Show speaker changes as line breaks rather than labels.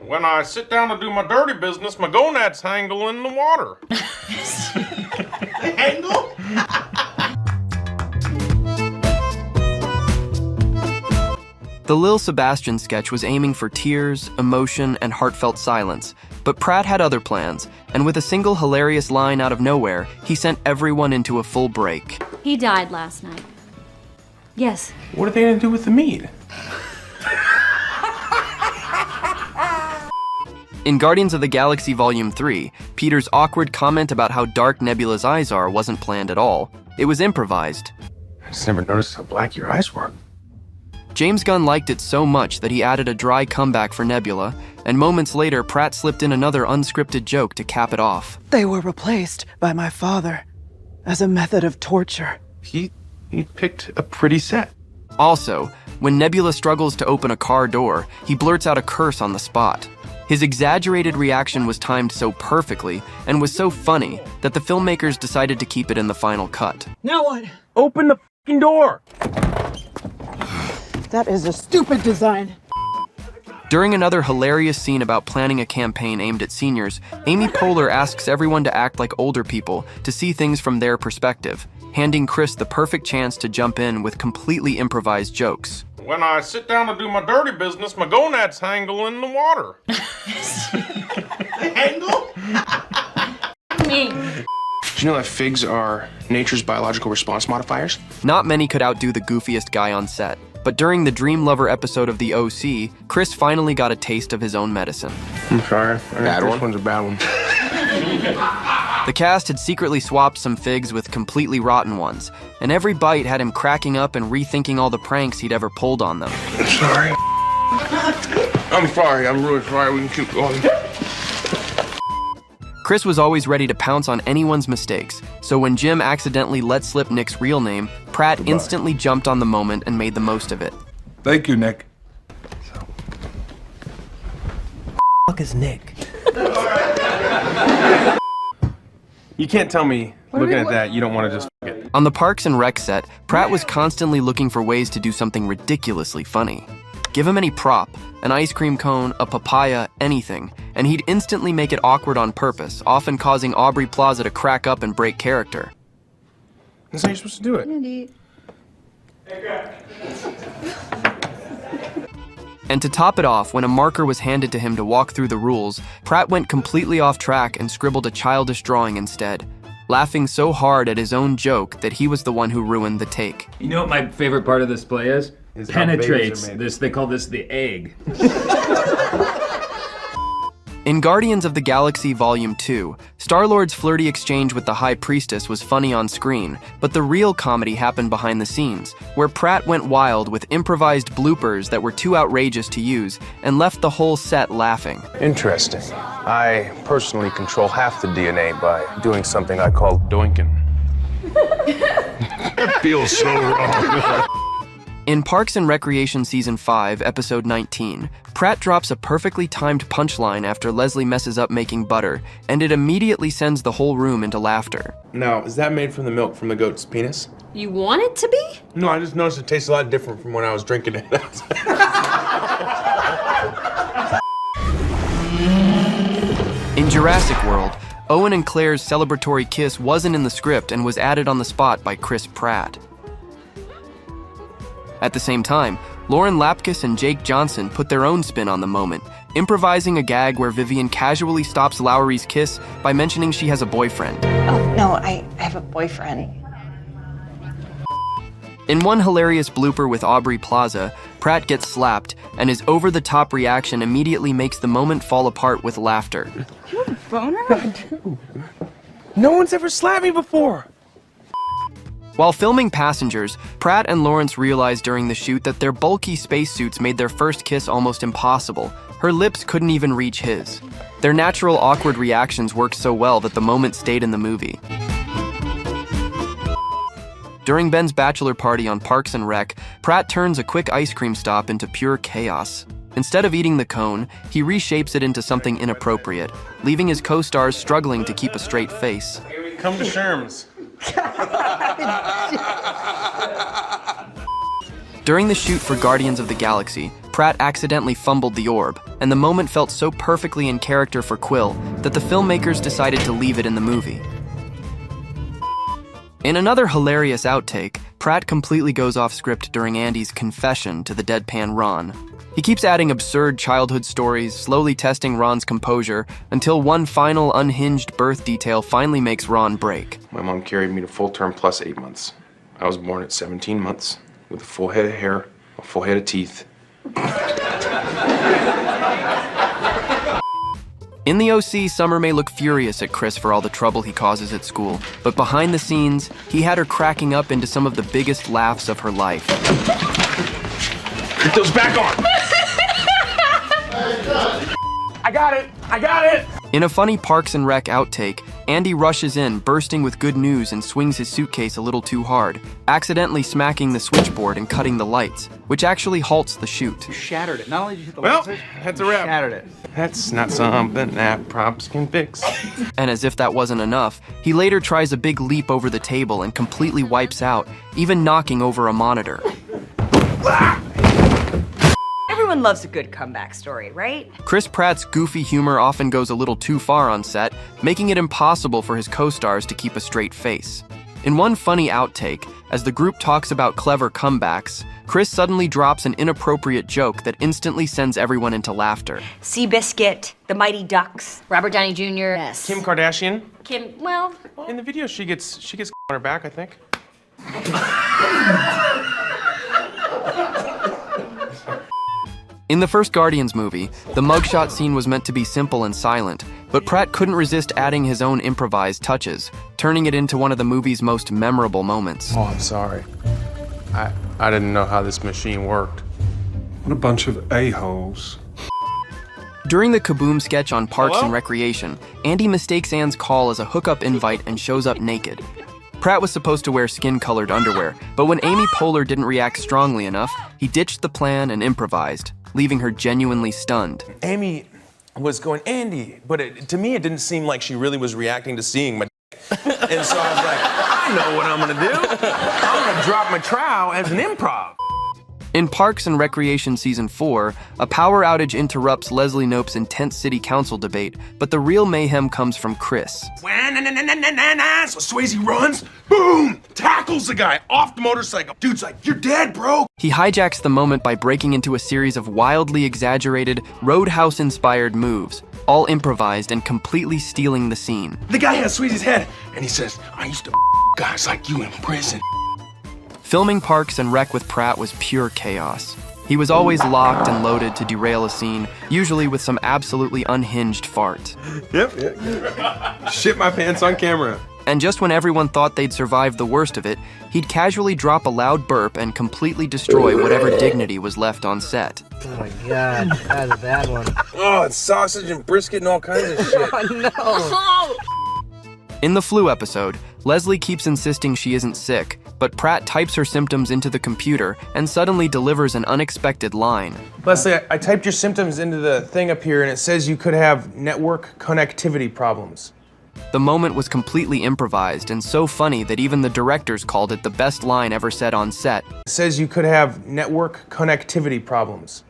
When I sit down to do my dirty business, my gonads hangle in the water.
Hangle?
The Lil Sebastian sketch was aiming for tears, emotion, and heartfelt silence, but Pratt had other plans, and with a single hilarious line out of nowhere, he sent everyone into a full break.
He died last night. Yes.
What are they gonna do with the meat?
In Guardians of the Galaxy Volume 3, Peter's awkward comment about how dark Nebula's eyes are wasn't planned at all. It was improvised.
I just never noticed how black your eyes were.
James Gunn liked it so much that he added a dry comeback for Nebula, and moments later, Pratt slipped in another unscripted joke to cap it off.
They were replaced by my father as a method of torture.
He picked a pretty set.
Also, when Nebula struggles to open a car door, he blurts out a curse on the spot. His exaggerated reaction was timed so perfectly and was so funny that the filmmakers decided to keep it in the final cut.
Now what?
Open the fucking door!
That is a stupid design.
During another hilarious scene about planning a campaign aimed at seniors, Amy Poehler asks everyone to act like older people to see things from their perspective, handing Chris the perfect chance to jump in with completely improvised jokes.
When I sit down to do my dirty business, my gonads hangle in the water.
Hangle?
Me.
Do you know that figs are nature's biological response modifiers?
Not many could outdo the goofiest guy on set, but during the Dream Lover episode of The OC, Chris finally got a taste of his own medicine.
I'm sorry.
This one's a bad one.
The cast had secretly swapped some figs with completely rotten ones, and every bite had him cracking up and rethinking all the pranks he'd ever pulled on them.
I'm sorry. I'm sorry. I'm really sorry. We can keep going.
Chris was always ready to pounce on anyone's mistakes, so when Jim accidentally let slip Nick's real name, Pratt instantly jumped on the moment and made the most of it.
Thank you, Nick.
Fuck is Nick?
You can't tell me, looking at that, you don't want to just f*** it.
On the Parks and Rec set, Pratt was constantly looking for ways to do something ridiculously funny. Give him any prop, an ice cream cone, a papaya, anything, and he'd instantly make it awkward on purpose, often causing Aubrey Plaza to crack up and break character.
That's how you're supposed to do it.
And to top it off, when a marker was handed to him to walk through the rules, Pratt went completely off track and scribbled a childish drawing instead, laughing so hard at his own joke that he was the one who ruined the take.
You know what my favorite part of this play is? Penetrates this. They call this the egg.
In Guardians of the Galaxy Volume 2, Star-Lord's flirty exchange with the High Priestess was funny on screen, but the real comedy happened behind the scenes, where Pratt went wild with improvised bloopers that were too outrageous to use and left the whole set laughing.
Interesting. I personally control half the DNA by doing something I call doinking.
It feels so wrong.
In Parks and Recreation Season 5, Episode 19, Pratt drops a perfectly timed punchline after Leslie messes up making butter, and it immediately sends the whole room into laughter.
Now, is that made from the milk from the goat's penis?
You want it to be?
No, I just noticed it tastes a lot different from when I was drinking it.
In Jurassic World, Owen and Claire's celebratory kiss wasn't in the script and was added on the spot by Chris Pratt. At the same time, Lauren Lapkus and Jake Johnson put their own spin on the moment, improvising a gag where Vivian casually stops Lowry's kiss by mentioning she has a boyfriend.
Oh, no, I have a boyfriend.
In one hilarious blooper with Aubrey Plaza, Pratt gets slapped, and his over-the-top reaction immediately makes the moment fall apart with laughter.
You have a boner?
No one's ever slapped me before.
While filming Passengers, Pratt and Lawrence realized during the shoot that their bulky spacesuits made their first kiss almost impossible. Her lips couldn't even reach his. Their natural awkward reactions worked so well that the moment stayed in the movie. During Ben's bachelor party on Parks and Rec, Pratt turns a quick ice cream stop into pure chaos. Instead of eating the cone, he reshapes it into something inappropriate, leaving his co-stars struggling to keep a straight face.
Come to Sherm's.
During the shoot for Guardians of the Galaxy, Pratt accidentally fumbled the orb, and the moment felt so perfectly in character for Quill that the filmmakers decided to leave it in the movie. In another hilarious outtake, Pratt completely goes off script during Andy's confession to the deadpan Ron. He keeps adding absurd childhood stories, slowly testing Ron's composure, until one final unhinged birth detail finally makes Ron break.
My mom carried me to full term plus 8 months. I was born at 17 months with a full head of hair, a full head of teeth.
In the OC, Summer may look furious at Chris for all the trouble he causes at school, but behind the scenes, he had her cracking up into some of the biggest laughs of her life.
Get those back on! I got it! I got it!
In a funny Parks and Rec outtake, Andy rushes in, bursting with good news, and swings his suitcase a little too hard, accidentally smacking the switchboard and cutting the lights, which actually halts the shoot.
You shattered it. Not only did you hit the
Well,
light switch,
that's a
you
wrap.
shattered it.
That's not something that props can fix.
And as if that wasn't enough, he later tries a big leap over the table and completely wipes out, even knocking over a monitor.
Everyone loves a good comeback story, right?
Chris Pratt's goofy humor often goes a little too far on set, making it impossible for his co-stars to keep a straight face. In one funny outtake, as the group talks about clever comebacks, Chris suddenly drops an inappropriate joke that instantly sends everyone into laughter.
Seabiscuit, the Mighty Ducks.
Robert Downey Jr. Yes.
Kim Kardashian.
Kim, well,
In the video, she gets on her back, I think.
In the first Guardians movie, the mugshot scene was meant to be simple and silent, but Pratt couldn't resist adding his own improvised touches, turning it into one of the movie's most memorable moments.
Oh, I'm sorry. I didn't know how this machine worked.
What a bunch of a-holes.
During the Kaboom sketch on Parks
Hello?
and Recreation, Andy mistakes Anne's call as a hookup invite and shows up naked. Pratt was supposed to wear skin-colored underwear, but when Amy Poehler didn't react strongly enough, he ditched the plan and improvised, leaving her genuinely stunned.
Amy was going, Andy, but to me it didn't seem like she really was reacting to seeing my and so I was like, I know what I'm gonna do. I'm gonna drop my trowel as an improv.
In Parks and Recreation Season 4, a power outage interrupts Leslie Knope's intense city council debate, but the real mayhem comes from Chris.
So Swayze runs, boom, tackles the guy off the motorcycle. Dude's like, you're dead, bro.
He hijacks the moment by breaking into a series of wildly exaggerated, Roadhouse-inspired moves, all improvised and completely stealing the scene.
The guy has Swayze's head, and he says, I used to guys like you in prison.
Filming Parks and Rec with Pratt was pure chaos. He was always locked and loaded to derail a scene, usually with some absolutely unhinged fart.
Yep. Shit my pants on camera.
And just when everyone thought they'd survived the worst of it, he'd casually drop a loud burp and completely destroy whatever dignity was left on set.
Oh my god, that's a bad one.
Oh, it's sausage and brisket and all kinds of shit.
Oh no!
In the flu episode, Leslie keeps insisting she isn't sick, but Pratt types her symptoms into the computer and suddenly delivers an unexpected line.
Leslie, I typed your symptoms into the thing up here and it says you could have network connectivity problems.
The moment was completely improvised and so funny that even the directors called it the best line ever said on set.
It says you could have network connectivity problems.